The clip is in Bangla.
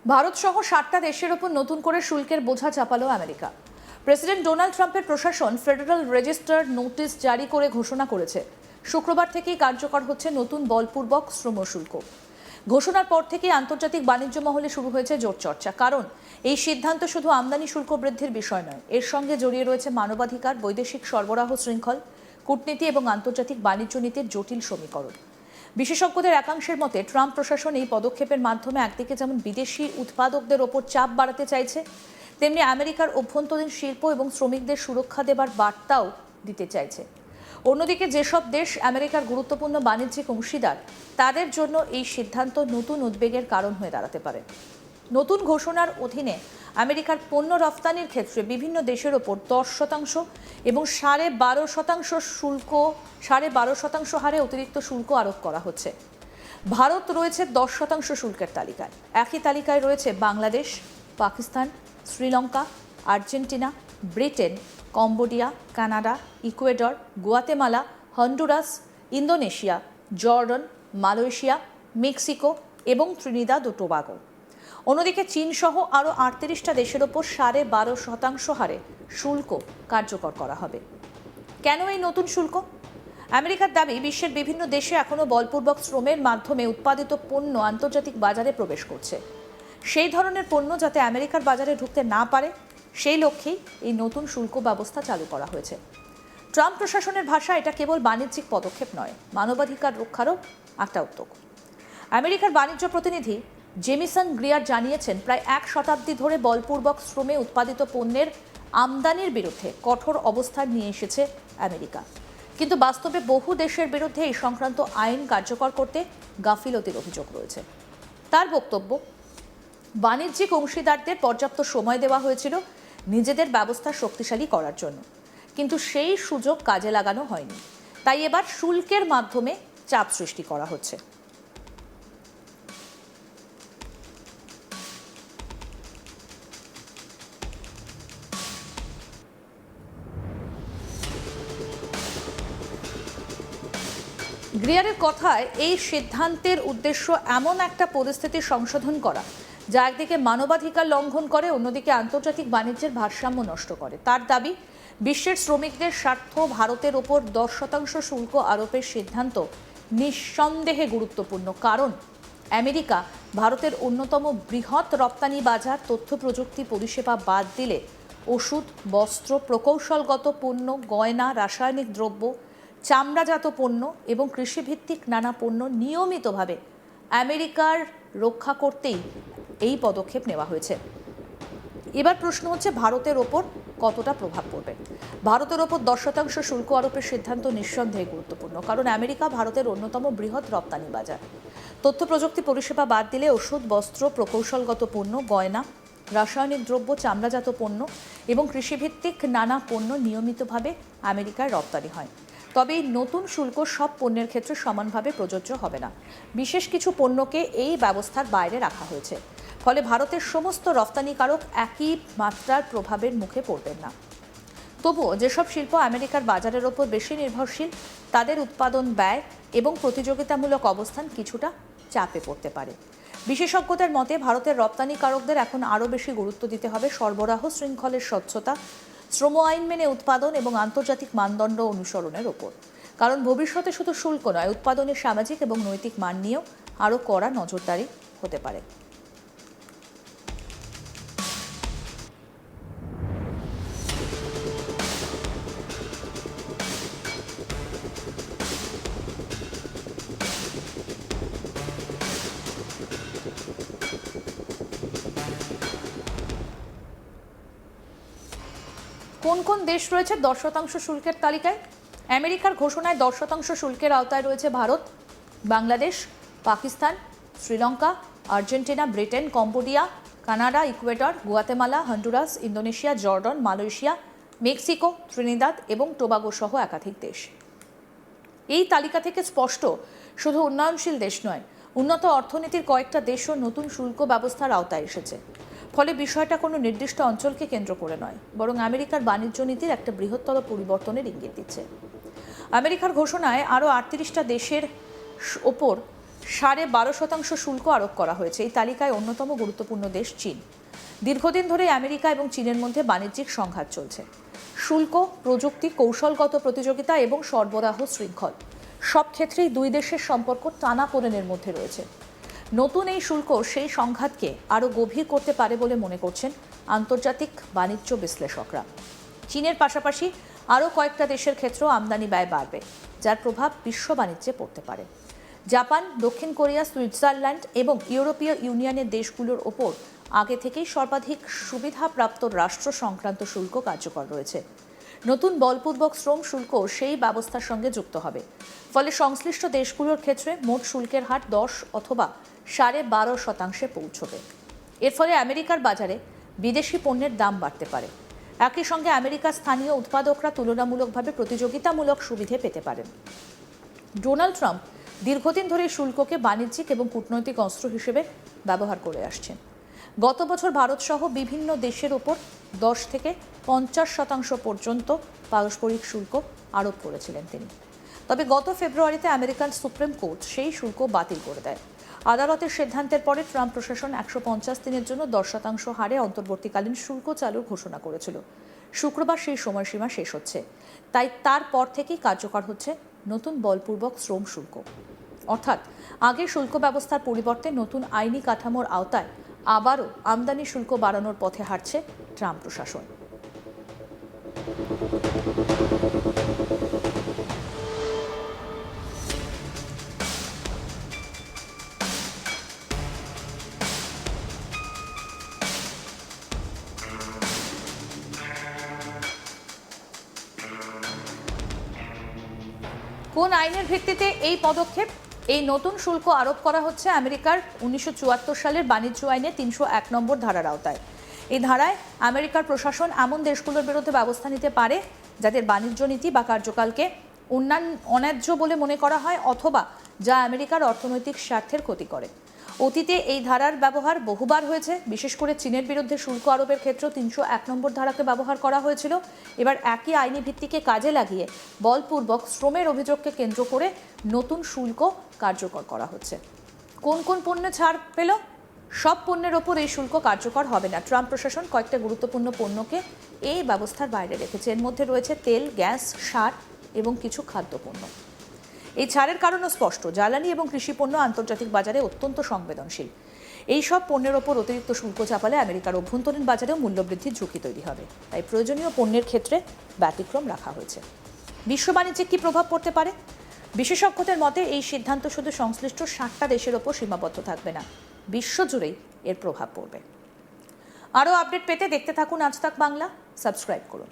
ভারত সহ 60টা দেশের ওপর নতুন করে শুল্কের বোঝা চাপালো আমেরিকা। প্রেসিডেন্ট ডোনাল্ড ট্রাম্পের প্রশাসন ফেডারেল রেজিস্টার নোটিশ জারি করে ঘোষণা করেছে শুক্রবার থেকেই কার্যকর হচ্ছে নতুন বলপূর্বক শ্রম শুল্ক। ঘোষণার পর থেকেই আন্তর্জাতিক বাণিজ্য মহলে শুরু হয়েছে জোর চর্চা। কারণ এই সিদ্ধান্ত শুধু আমদানি শুল্ক বৃদ্ধির বিষয় নয়, এর সঙ্গে জড়িয়ে রয়েছে মানবাধিকার, বৈদেশিক সরবরাহ শৃঙ্খল, কূটনীতি এবং আন্তর্জাতিক বাণিজ্য নীতির জটিল সমীকরণ। বিশেষজ্ঞদের একাংশের মতে ট্রাম্প প্রশাসন এই পদক্ষেপের মাধ্যমে একদিকে যেমন বিদেশি উৎপাদকদের ওপর চাপ বাড়াতে চাইছে, তেমনি আমেরিকার অভ্যন্তরীণ শিল্প এবং শ্রমিকদের সুরক্ষা দেবার বার্তাও দিতে চাইছে। অন্যদিকে যেসব দেশ আমেরিকার গুরুত্বপূর্ণ বাণিজ্যিক অংশীদার, তাদের জন্য এই সিদ্ধান্ত নতুন উদ্বেগের কারণ হয়ে দাঁড়াতে পারে। নতুন ঘোষণার অধীনে আমেরিকার পণ্য রফতানির ক্ষেত্রে বিভিন্ন দেশের ওপর 10% এবং 12.5% হারে অতিরিক্ত শুল্ক আরোপ করা হচ্ছে। ভারত রয়েছে 10% শুল্কের তালিকায়। একই তালিকায় রয়েছে Bangladesh, Pakistan, Sri Lanka, Argentina, Britain, Cambodia, Canada, Ecuador, Guatemala, Honduras, Indonesia, Jordan, Malaysia, Mexico এবং ত্রিনিদাদ ও টোবাগো। অন্যদিকে চীন সহ আরও 38টা দেশের ওপর 12.5% হারে শুল্ক কার্যকর করা হবে। কেন এই নতুন শুল্ক? আমেরিকার দাবি, বিশ্বের বিভিন্ন দেশে এখনও বলপূর্বক শ্রমের মাধ্যমে উৎপাদিত পণ্য আন্তর্জাতিক বাজারে প্রবেশ করছে। সেই ধরনের পণ্য যাতে আমেরিকার বাজারে ঢুকতে না পারে, সেই লক্ষ্যেই এই নতুন শুল্ক ব্যবস্থা চালু করা হয়েছে। ট্রাম্প প্রশাসনের ভাষা, এটা কেবল বাণিজ্যিক পদক্ষেপ নয়, মানবাধিকার রক্ষারও একটা উদ্যোগ। আমেরিকার বাণিজ্য প্রতিনিধি জেমিসন গ্রিয়ার জানিয়েছেন, প্রায় 1 শতাব্দী ধরে বলপূর্বক শ্রমে উৎপাদিত পণ্যের আমদানির বিরুদ্ধে কঠোর অবস্থান নিয়ে এসেছে আমেরিকা। কিন্তু বাস্তবে বহু দেশের বিরুদ্ধে এই সংক্রান্ত আইন কার্যকর করতে গাফিলতির অভিযোগ রয়েছে। তার বক্তব্য, বাণিজ্যিক অংশীদারদের পর্যাপ্ত সময় দেওয়া হয়েছিল নিজেদের ব্যবস্থা শক্তিশালী করার জন্য, কিন্তু সেই সুযোগ কাজে লাগানো হয়নি। তাই এবার শুল্কের মাধ্যমে চাপ সৃষ্টি করা হচ্ছে। গ্রিয়ারের কথায়, এই সিদ্ধান্তের উদ্দেশ্য এমন একটা পরিস্থিতি সংশোধন করা যা একদিকে মানবাধিকার লঙ্ঘন করে, অন্যদিকে আন্তর্জাতিক বাণিজ্যের ভারসাম্য নষ্ট করে। তার দাবি, বিশ্বের শ্রমিকদের স্বার্থ ভারতের ওপর 10% শুল্ক আরোপের সিদ্ধান্ত নিঃসন্দেহে গুরুত্বপূর্ণ। কারণ আমেরিকা ভারতের অন্যতম বৃহৎ রপ্তানি বাজার। তথ্য প্রযুক্তি পরিষেবা বাদ দিলে ওষুধ, বস্ত্র, প্রকৌশলগত পণ্য, গয়না, রাসায়নিক দ্রব্য, চামড়াজাত পণ্য এবং কৃষিভিত্তিক নানা পণ্য নিয়মিতভাবে আমেরিকার রক্ষা করতেই এই পদক্ষেপ নেওয়া হয়েছে। এবার প্রশ্ন হচ্ছে, ভারতের ওপর কতটা প্রভাব পড়বে? ভারতের ওপর 10% শুল্ক আরোপের সিদ্ধান্ত নিঃসন্দেহে গুরুত্বপূর্ণ, কারণ আমেরিকা ভারতের অন্যতম বৃহৎ রপ্তানি বাজার। তথ্য প্রযুক্তি পরিষেবা বাদ দিলে ওষুধ, বস্ত্র, প্রকৌশলগত পণ্য, গয়না, রাসায়নিক দ্রব্য, চামড়াজাত পণ্য এবং কৃষিভিত্তিক নানা পণ্য নিয়মিতভাবে আমেরিকায় রপ্তানি হয়। তবে এই নতুন শুল্ক সব পণ্যের ক্ষেত্রে সমানভাবে প্রযোজ্য হবে না। বিশেষ কিছু পণ্যকে এই ব্যবস্থার বাইরে রাখা হয়েছে। ফলে ভারতের সমস্ত রপ্তানিকারক একই মাত্রার প্রভাবের মুখে পড়বেন না। তবুও যেসব শিল্প আমেরিকার বাজারের ওপর বেশি নির্ভরশীল, তাদের উৎপাদন ব্যয় এবং প্রতিযোগিতামূলক অবস্থান কিছুটা চাপে পড়তে পারে। বিশেষজ্ঞদের মতে, ভারতের রপ্তানিকারকদের এখন আরও বেশি গুরুত্ব দিতে হবে সরবরাহ শৃঙ্খলের স্বচ্ছতা, শ্রম আইন মেনে উৎপাদন এবং আন্তর্জাতিক মানদণ্ড অনুসরণের ওপর। কারণ ভবিষ্যতে শুধু শুল্ক নয়, উৎপাদনের সামাজিক এবং নৈতিক মান নিয়েও আরও কড়া নজরদারি হতে পারে। কোন কোন দেশ রয়েছে 10% শুল্কের তালিকায়? আমেরিকার ঘোষণায় 10% শুল্কের আওতায় রয়েছে Bharat, Bangladesh, Pakistan, Sri Lanka, Argentina, Britain, Cambodia, Canada, Ecuador, Guatemala, Honduras, Indonesia, Jordan, Malaysia, Mexico, Trinidad এবং টোবাগো সহ একাধিক দেশ। এই তালিকা থেকে স্পষ্ট, শুধু উন্নয়নশীল দেশ নয়, উন্নত অর্থনীতির কয়েকটা দেশও নতুন শুল্ক ব্যবস্থার আওতায় এসেছে। ফলে বিষয়টা কোনো নির্দিষ্ট অঞ্চলকে কেন্দ্র করে নয়, বরং আমেরিকার বাণিজ্য নীতির একটা বৃহত্তর পরিবর্তনের ইঙ্গিত দিচ্ছে। আমেরিকার ঘোষণায় আরও 38টা দেশের ওপর 12.5% শুল্ক আরোপ করা হয়েছে। এই তালিকায় অন্যতম গুরুত্বপূর্ণ দেশ চীন। দীর্ঘদিন ধরে আমেরিকা এবং চীনের মধ্যে বাণিজ্যিক সংঘাত চলছে। শুল্ক, প্রযুক্তি, কৌশলগত প্রতিযোগিতা এবং সরবরাহ শৃঙ্খল সব ক্ষেত্রেই দুই দেশের সম্পর্ক টানাপোড়েনের মধ্যে রয়েছে। নতুন এই শুল্ক সেই সংঘাতকে আরও গভীর করতে পারে বলে মনে করছেন আন্তর্জাতিক বাণিজ্য বিশ্লেষকরা। চীনের পাশাপাশি আরও কয়েকটা দেশের ক্ষেত্রেও আমদানি ব্যয় বাড়বে, যার প্রভাব বিশ্ব বাণিজ্যে পড়তে পারে। জাপান, দক্ষিণ কোরিয়া, সুইজারল্যান্ড এবং ইউরোপীয় ইউনিয়নের দেশগুলোর ওপর আগে থেকেই সর্বাধিক সুবিধাপ্রাপ্ত রাষ্ট্র সংক্রান্ত শুল্ক কার্যকর রয়েছে। নতুন বলপূর্বক শ্রম শুল্ক সেই ব্যবস্থার সঙ্গে যুক্ত হবে। ফলে সংশ্লিষ্ট দেশগুলোর ক্ষেত্রে মোট শুল্কের হার 10 অথবা 12.5% পৌঁছবে। এর ফলে আমেরিকার বাজারে বিদেশি পণ্যের দাম বাড়তে পারে। একই সঙ্গে আমেরিকার স্থানীয় উৎপাদকরা তুলনামূলকভাবে প্রতিযোগিতামূলক সুবিধে পেতে পারেন। ডোনাল্ড ট্রাম্প দীর্ঘদিন ধরে শুল্ককে বাণিজ্যিক এবং কূটনৈতিক অস্ত্র হিসেবে ব্যবহার করে আসছেন। গত বছর ভারতসহ বিভিন্ন দেশের ওপর 10 থেকে 50% পর্যন্ত পারস্পরিক শুল্ক আরোপ করেছিলেন তিনি। তবে গত ফেব্রুয়ারিতে আমেরিকান সুপ্রিম কোর্ট সেই শুল্ক বাতিল করে দেয়। আদালতের সিদ্ধান্তের পরে ট্রাম্প প্রশাসন 150 দিনের জন্য 10% হারে অন্তর্বর্তীকালীন শুল্ক চালুর ঘোষণা করেছিল। শুক্রবার সেই সময়সীমা শেষ হচ্ছে, তাই তারপর থেকেই কার্যকর হচ্ছে নতুন বলপূর্বক শ্রম শুল্ক। অর্থাৎ আগের শুল্ক ব্যবস্থার পরিবর্তে নতুন আইনি কাঠামোর আওতায় আবারও আমদানি শুল্ক বাড়ানোর পথে হাঁটছে ট্রাম্প প্রশাসন। কোন আইনের ভিত্তিতে এই পদক্ষেপ? এই নতুন শুল্ক আরোপ করা হচ্ছে আমেরিকার 1974 সালের বাণিজ্য আইনে 301 নম্বর ধারার আওতায়। এই ধারায় আমেরিকার প্রশাসন এমন দেশগুলোর বিরুদ্ধে ব্যবস্থা নিতে পারে যাদের বাণিজ্য নীতি বা কার্যকালকে অন্যায্য বলে মনে করা হয় অথবা যা আমেরিকার অর্থনৈতিক স্বার্থের ক্ষতি করে। অতীতে এই ধারার ব্যবহার বহুবার হয়েছে, বিশেষ করে চীনের বিরুদ্ধে শুল্ক আরোপের ক্ষেত্রে 301 নম্বর ধারাকে ব্যবহার করা হয়েছিল। এবার একই আইনি ভিত্তিকে কাজে লাগিয়ে বলপূর্বক শ্রমের অভিযোগকে কেন্দ্র করে নতুন শুল্ক কার্যকর করা হচ্ছে। কোন কোন পণ্য ছাড় পেল? সব পণ্যের ওপর এই শুল্ক কার্যকর হবে না। ট্রাম্প প্রশাসন কয়েকটা গুরুত্বপূর্ণ পণ্যকে এই ব্যবস্থার বাইরে রেখেছে। এর মধ্যে রয়েছে তেল, গ্যাস, সার এবং কিছু খাদ্যপণ্য। এই ছাড়ের কারণও স্পষ্ট। জ্বালানি এবং কৃষি পণ্য আন্তর্জাতিক বাজারে অত্যন্ত সংবেদনশীল। এই সব পণ্যের ওপর অতিরিক্ত শুল্ক চাপালে আমেরিকার অভ্যন্তরীণ বাজারেও মূল্যবৃদ্ধির ঝুঁকি তৈরি হবে। তাই প্রয়োজনীয় পণ্যের ক্ষেত্রে ব্যতিক্রম রাখা হয়েছে। বিশ্ব বাণিজ্যে কী প্রভাব পড়তে পারে? বিশেষজ্ঞদের মতে এই সিদ্ধান্ত শুধু সংশ্লিষ্ট 60টা দেশের ওপর সীমাবদ্ধ থাকবে না, বিশ্বজুড়েই এর প্রভাব পড়বে। আরও আপডেট পেতে দেখতে থাকুন আজ তাক বাংলা। সাবস্ক্রাইব করুন।